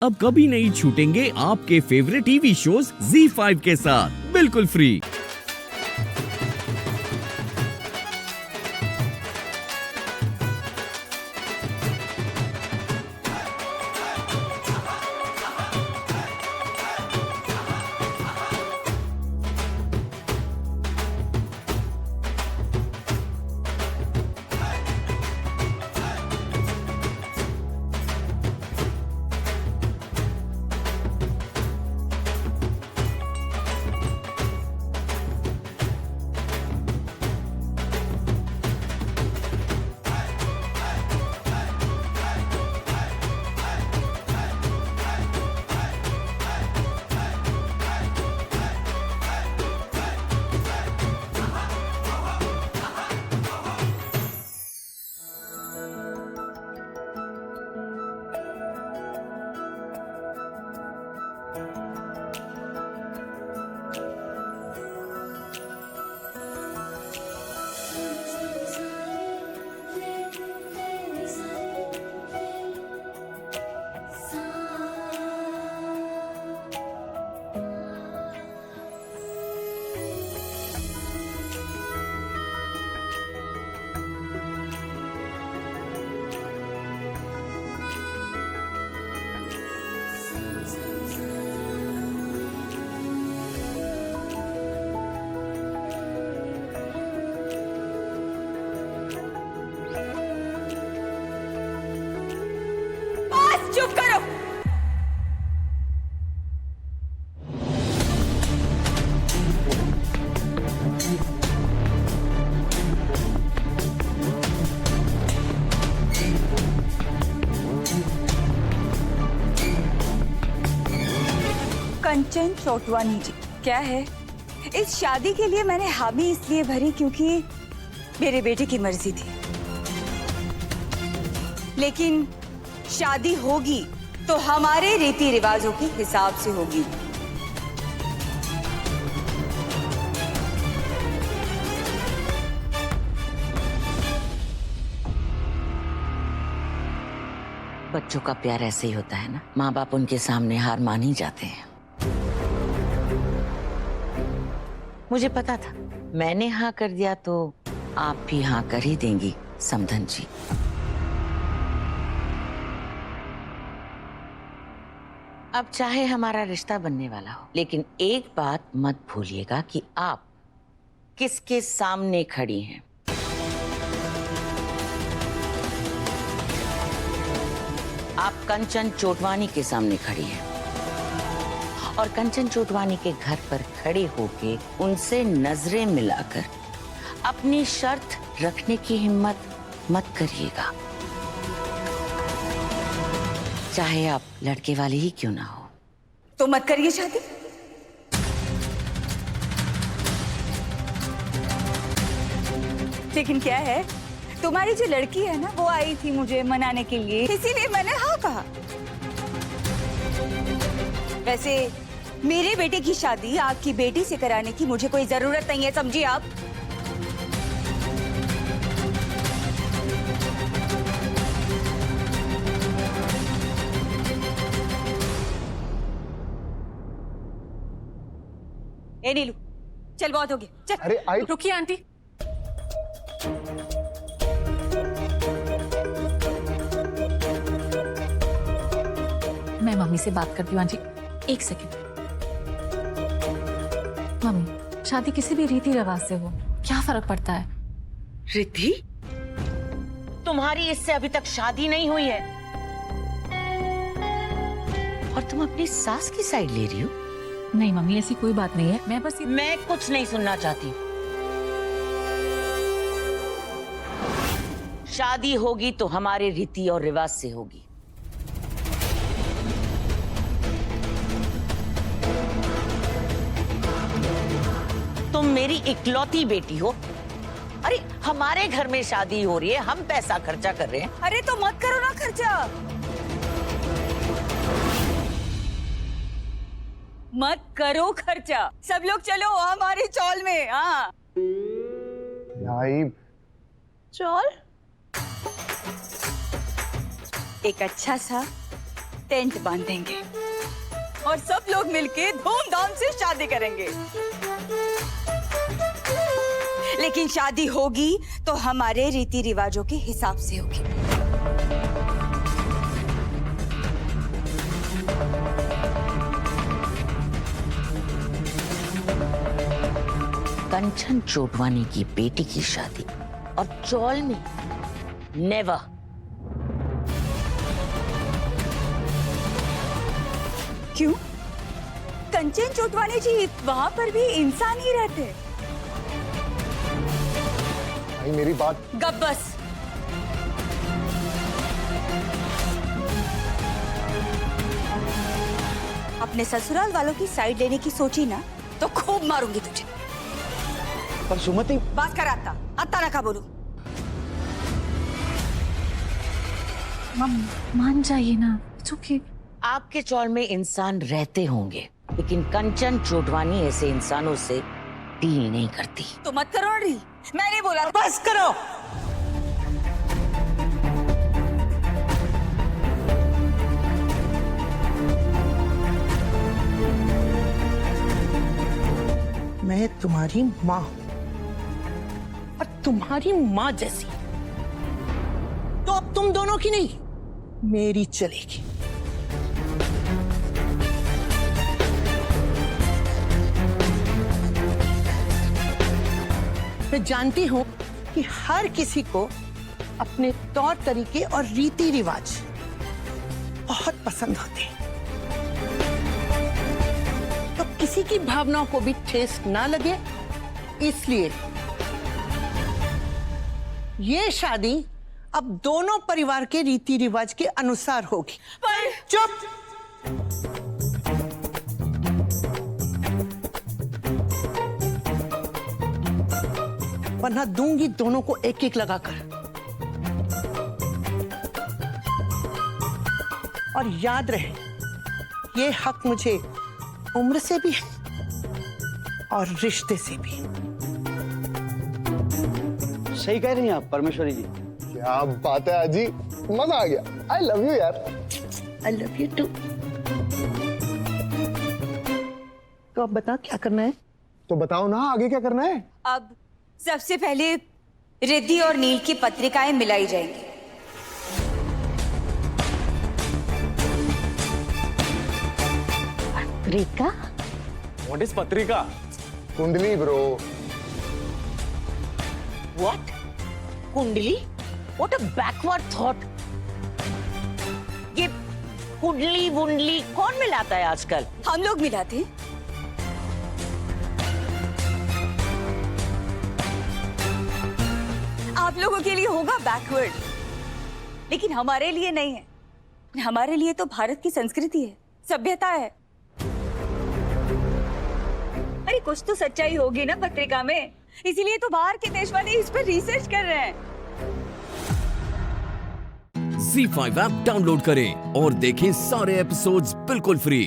अब कभी नहीं छूटेंगे आपके फेवरेट टीवी शोज ZEE5 के साथ बिल्कुल फ्री। चुप करो। कंचन चोटवानी जी, क्या है? इस शादी के लिए मैंने हामी इसलिए भरी क्योंकि मेरे बेटे की मर्जी थी, लेकिन शादी होगी तो हमारे रीति रिवाजों के हिसाब से होगी। बच्चों का प्यार ऐसे ही होता है ना, माँ बाप उनके सामने हार मान ही जाते हैं। मुझे पता था, मैंने हाँ कर दिया तो आप भी हाँ कर ही देंगी समधन जी। अब चाहे हमारा रिश्ता बनने वाला हो, लेकिन एक बात मत भूलिएगा कि आप किसके सामने खड़ी हैं। आप कंचन चोटवानी के सामने खड़ी हैं और कंचन चोटवानी के घर पर खड़े होके उनसे नजरें मिलाकर अपनी शर्त रखने की हिम्मत मत करिएगा, चाहे आप लड़के वाले ही क्यों ना हो। तो मत करिए शादी। लेकिन क्या है, तुम्हारी जो लड़की है ना, वो आई थी मुझे मनाने के लिए, इसीलिए मैंने हाँ कहा। वैसे मेरे बेटे की शादी आपकी बेटी से कराने की मुझे कोई जरूरत नहीं है, समझिए आप। ए नीलू, चल बहुत हो गया, चल। अरे आई, रुकिए आंटी। मैं मम्मी से बात करती हूँ आंटी, एक सेकंड। मम्मी, शादी किसी भी रीति रिवाज से हो, क्या फर्क पड़ता है? रिद्धि, तुम्हारी इससे अभी तक शादी नहीं हुई है और तुम अपनी सास की साइड ले रही हो। नहीं मम्मी, ऐसी कोई बात नहीं है, मैं बस मैं कुछ नहीं सुनना चाहती। शादी होगी तो हमारे रीति और रिवाज से होगी। तुम मेरी इकलौती बेटी हो। अरे हमारे घर में शादी हो रही है, हम पैसा खर्चा कर रहे हैं। अरे तो मत करो ना खर्चा, मत करो खर्चा। सब लोग चलो हमारे चौल में। हाँ आई चौल, एक अच्छा सा टेंट बांधेंगे और सब लोग मिलके धूमधाम से शादी करेंगे। लेकिन शादी होगी तो हमारे रीति रिवाजों के हिसाब से होगी। कंचन चोटवानी की बेटी की शादी और चौल में नेवर। क्यों? कंचन चोटवानी जी वहां पर भी इंसान ही रहते। भाई मेरी बात। गब्बस। अपने ससुराल वालों की साइड लेने की सोची ना तो खूब मारूंगी तुझे। पर सुमति। बात कर आता ना का बोलू। मान जाइए ना, इट्स ओके। आपके चौल में इंसान रहते होंगे, लेकिन कंचन चोटवानी ऐसे इंसानों से डील नहीं करती। तो मत करो री, मैंने बोला। बस करो। मैं तुम्हारी माँ हूं और तुम्हारी माँ जैसी तो अब तुम दोनों की नहीं, मेरी चलेगी। मैं जानती हूं कि हर किसी को अपने तौर तरीके और रीति रिवाज बहुत पसंद होते हैं, तो किसी की भावनाओं को भी ठेस ना लगे, इसलिए ये शादी अब दोनों परिवार के रीति रिवाज के अनुसार होगी। पर चुप। वरना दूंगी दोनों को एक एक लगाकर। और याद रहे, ये हक मुझे उम्र से भी है और रिश्ते से भी। सही कह रही हैं आप परमेश्वरी जी। क्या बात है आजी, मजा आ गया। आई लव यू यार। I love you too. तो अब बता क्या करना है? तो बताओ ना आगे क्या करना है। अब सबसे पहले रिद्धि और नील की पत्रिकाएं मिलाई जाएंगी। पत्रिका? व्हाट इज पत्रिका? कुंडली ब्रो। What? कुंडली? What a backward thought. ये कुंडली वुंडली कौन मिलाता है आजकल? हम लोग मिलाते हैं। आप लोगों के लिए होगा बैकवर्ड, लेकिन हमारे लिए नहीं है। हमारे लिए तो भारत की संस्कृति है, सभ्यता है। अरे कुछ तो सच्चाई होगी ना पत्रिका में, इसीलिए तो बाहर के देश वाले इस पर रिसर्च कर रहे हैं। Z5 ऐप डाउनलोड करें और देखें सारे एपिसोड्स बिल्कुल फ्री।